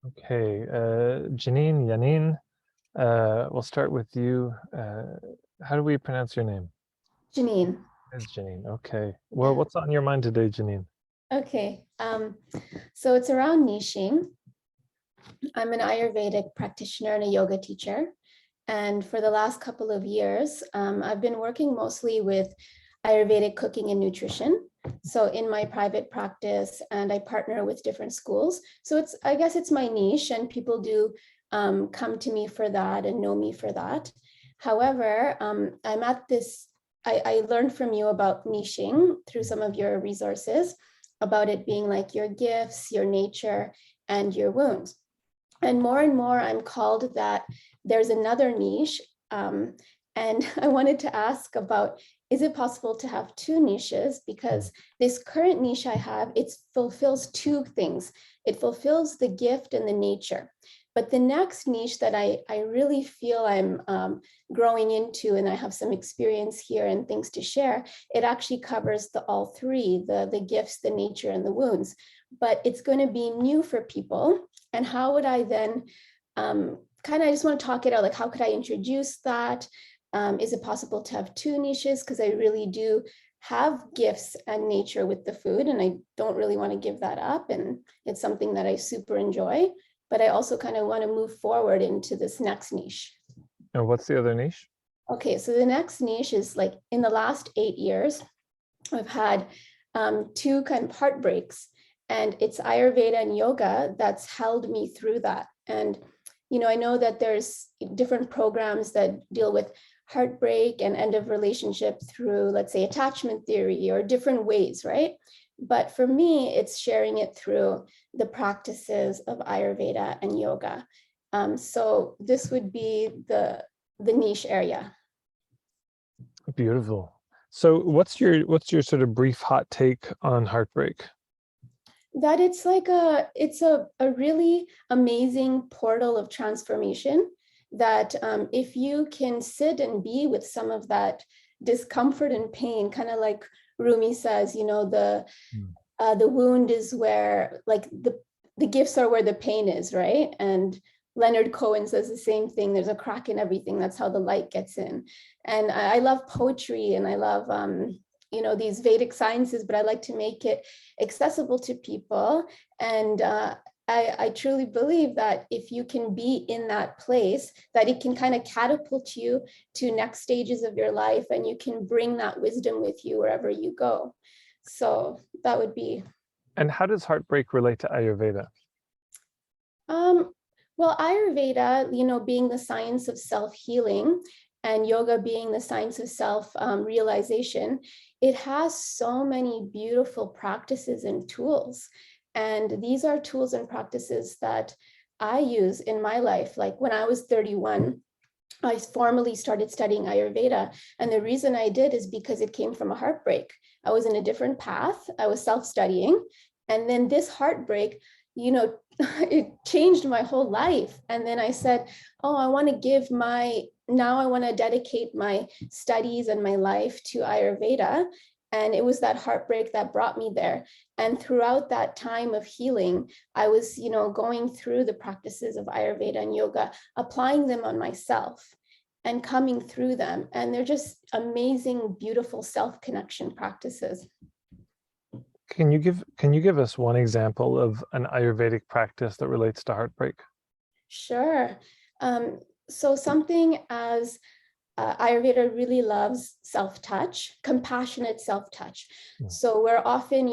Okay, Janine, Yanin, we'll start with you. How do we pronounce your name? Janine. It's Janine. Okay. Well, Yeah. what's on your mind today, Janine? Okay. So it's around niching. I'm an Ayurvedic practitioner and a yoga teacher. And for the last couple of years, I've been working mostly with Ayurvedic cooking and nutrition. So in my private practice, and I partner with different schools. So I guess it's my niche, and people do come to me for that and know me for that. However, I'm at this, I learned from you about niching through some of your resources, about it being like your gifts, your nature, and your wounds. And more, I'm called that there's another niche. And I wanted to ask about, is it possible to have two niches? Because this current niche I have, it fulfills two things. It fulfills the gift and the nature. But the next niche that I really feel I'm growing into, and I have some experience here and things to share, it actually covers all three, the gifts, the nature, and the wounds. But it's going to be new for people. And how would I then I just want to talk it out, like how could I introduce that? Is it possible to have two niches? Because I really do have gifts and nature with the food, and I don't really want to give that up. And it's something that I super enjoy, but I also kind of want to move forward into this next niche. And what's the other niche? Okay, so the next niche is like in the last 8 years, I've had two kind of heartbreaks, and it's Ayurveda and yoga that's held me through that. And I know that there's different programs that deal with heartbreak and end of relationship through, let's say, attachment theory or different ways, right? But for me, it's sharing it through the practices of Ayurveda and yoga. So this would be the niche area. Beautiful. So what's your sort of brief hot take on heartbreak? That it's like it's a really amazing portal of transformation, that if you can sit and be with some of that discomfort and pain, kind of like Rumi says, the wound is where, like, the gifts are where the pain is, right? And Leonard Cohen says the same thing. There's a crack in everything. That's how the light gets in. And I love poetry, and I love these Vedic sciences, but I like to make it accessible to people. And I truly believe that if you can be in that place, that it can kind of catapult you to next stages of your life, and you can bring that wisdom with you wherever you go. So that would be. And how does heartbreak relate to Ayurveda? Well, Ayurveda, being the science of self-healing, and yoga being the science of self-realization, it has so many beautiful practices and tools. And these are tools and practices that I use in my life. Like when I was 31, I formally started studying Ayurveda. And the reason I did is because it came from a heartbreak. I was in a different path. I was self-studying. And then this heartbreak, it changed my whole life. And then I said, oh, I want to dedicate my studies and my life to Ayurveda. And it was that heartbreak that brought me there. And throughout that time of healing, I was, going through the practices of Ayurveda and yoga, applying them on myself and coming through them. And they're just amazing, beautiful self-connection practices. Can you give us one example of an Ayurvedic practice that relates to heartbreak? Sure. So something as Ayurveda really loves self-touch, compassionate self-touch. So we're often,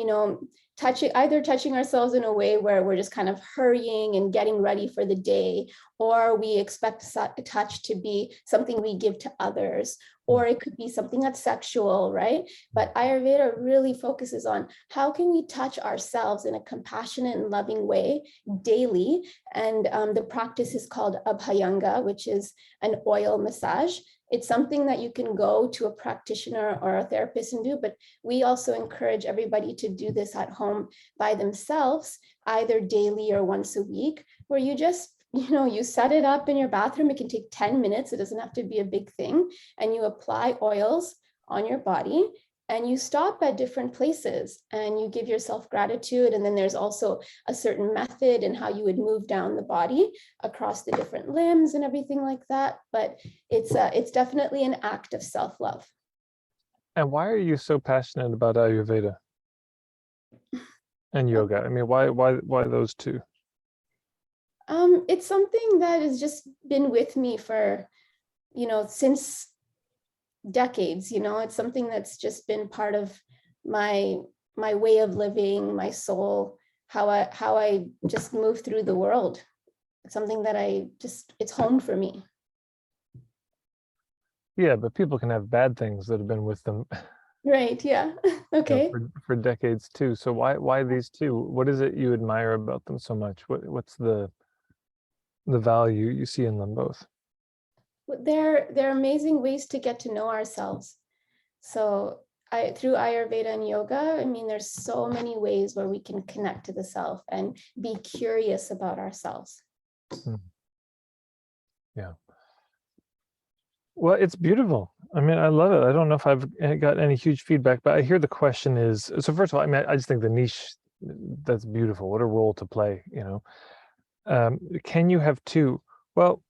touching ourselves in a way where we're just kind of hurrying and getting ready for the day, or we expect a touch to be something we give to others, or it could be something that's sexual, right? But Ayurveda really focuses on how can we touch ourselves in a compassionate and loving way daily. And the practice is called Abhyanga, which is an oil massage. It's something that you can go to a practitioner or a therapist and do, but we also encourage everybody to do this at home by themselves, either daily or once a week, where you just, you set it up in your bathroom. It can take 10 minutes. It doesn't have to be a big thing. And you apply oils on your body. and you stop at different places and you give yourself gratitude. And then there's also a certain method and how you would move down the body across the different limbs and everything like that. But it's definitely an act of self-love. And why are you so passionate about Ayurveda and yoga? I mean, why those two? It's something that has just been with me for, since decades. It's something that's just been part of my way of living, my soul, how I just move through the world. It's something that it's home for me. Yeah, but people can have bad things that have been with them Right. Yeah. Okay. for decades too. So why these two? What is it you admire about them so much? What's the value you see in them both? They're amazing ways to get to know ourselves. So through Ayurveda and yoga, I mean, there's so many ways where we can connect to the self and be curious about ourselves. Yeah. Well, it's beautiful. I mean, I love it. I don't know if I've got any huge feedback, but I hear the question is, so first of all, I mean, I just think the niche, that's beautiful. What a role to play, Can you have two? Well,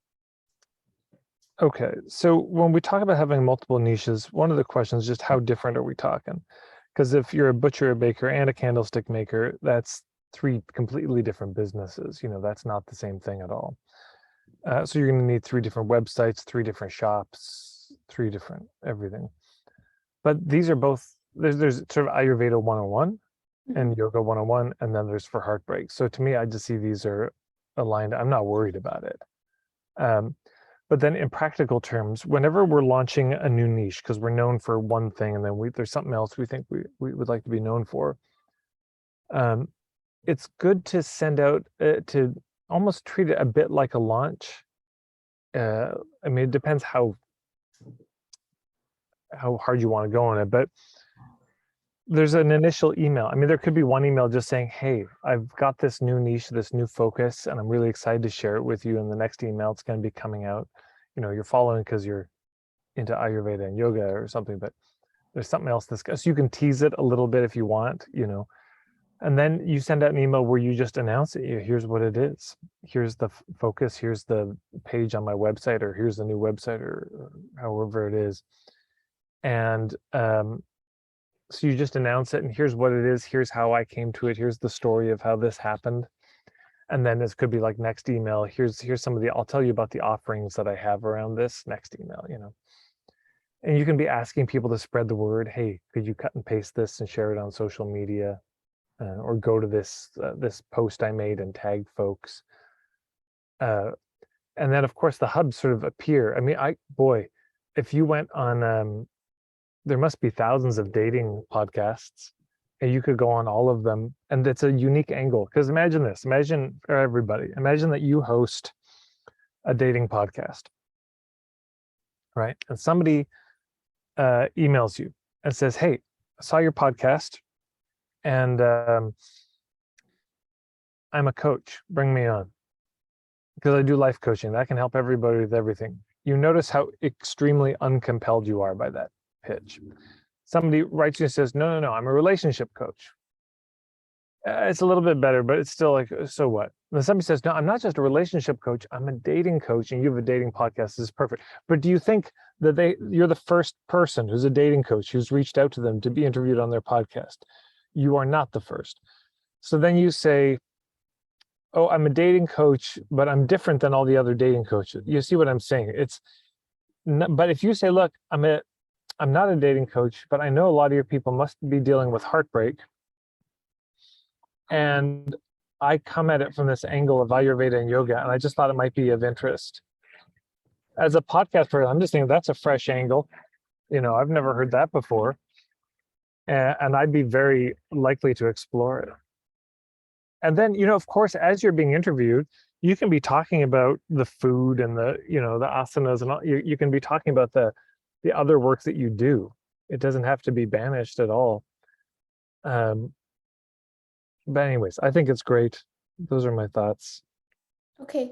okay. So when we talk about having multiple niches, one of the questions is just how different are we talking? Because if you're a butcher, a baker, and a candlestick maker, that's three completely different businesses. That's not the same thing at all. So you're going to need 3 different websites, 3 different shops, 3 different everything. But these are both, there's sort of Ayurveda 101 and Yoga 101, and then there's for heartbreak. So to me, I just see these are aligned. I'm not worried about it. But then in practical terms, whenever we're launching a new niche, because we're known for one thing, and then there's something else we think we would like to be known for, it's good to send out to almost treat it a bit like a launch. I mean, it depends how hard you want to go on it, but there's an initial email. I mean, there could be one email just saying, hey, I've got this new niche, this new focus, and I'm really excited to share it with you. And the next email, it's going to be coming out. You're following because you're into Ayurveda and yoga or something, but there's something else so you can tease it a little bit if you want, and then you send out an email where you just announce it. Here's what it is. Here's the focus. Here's the page on my website, or here's the new website, or however it is. And so you just announce it, and here's what it is. Here's how I came to it. Here's the story of how this happened. And then this could be like next email. Here's some of I'll tell you about the offerings that I have around this next email, And you can be asking people to spread the word. Hey, could you cut and paste this and share it on social media? Or go to this post I made and tag folks. And then of course the hubs sort of appear. I mean, if you went on, there must be thousands of dating podcasts, and you could go on all of them, and it's a unique angle. Because imagine for everybody, imagine that you host a dating podcast, right? And somebody emails you and says, hey, I saw your podcast, and I'm a coach, bring me on, because I do life coaching. That can help everybody with everything. You notice how extremely uncompelled you are by that pitch. Somebody writes you and says, no, I'm a relationship coach. It's a little bit better, but it's still like, so what? And then somebody says, no, I'm not just a relationship coach, I'm a dating coach, and you have a dating podcast. This is perfect. But do you think that you're the first person who's a dating coach who's reached out to them to be interviewed on their podcast? You are not the first. So then you say, oh, I'm a dating coach, but I'm different than all the other dating coaches. You see what I'm saying? But if you say, look, I'm not a dating coach, but I know a lot of your people must be dealing with heartbreak, and I come at it from this angle of Ayurveda and yoga, and I just thought it might be of interest. As a podcast person, I'm just thinking that's a fresh angle. I've never heard that before, and I'd be very likely to explore it. And then, of course, as you're being interviewed, you can be talking about the food and the asanas, and all. You can be talking about the other work that you do. It doesn't have to be banished at all. But anyways, I think it's great. Those are my thoughts. Okay.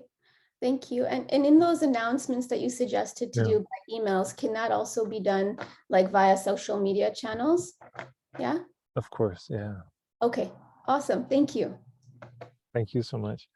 Thank you. And in those announcements that you suggested to Yeah. do by emails, can that also be done like via social media channels? Yeah. Of course. Yeah. Okay. Awesome. Thank you. Thank you so much.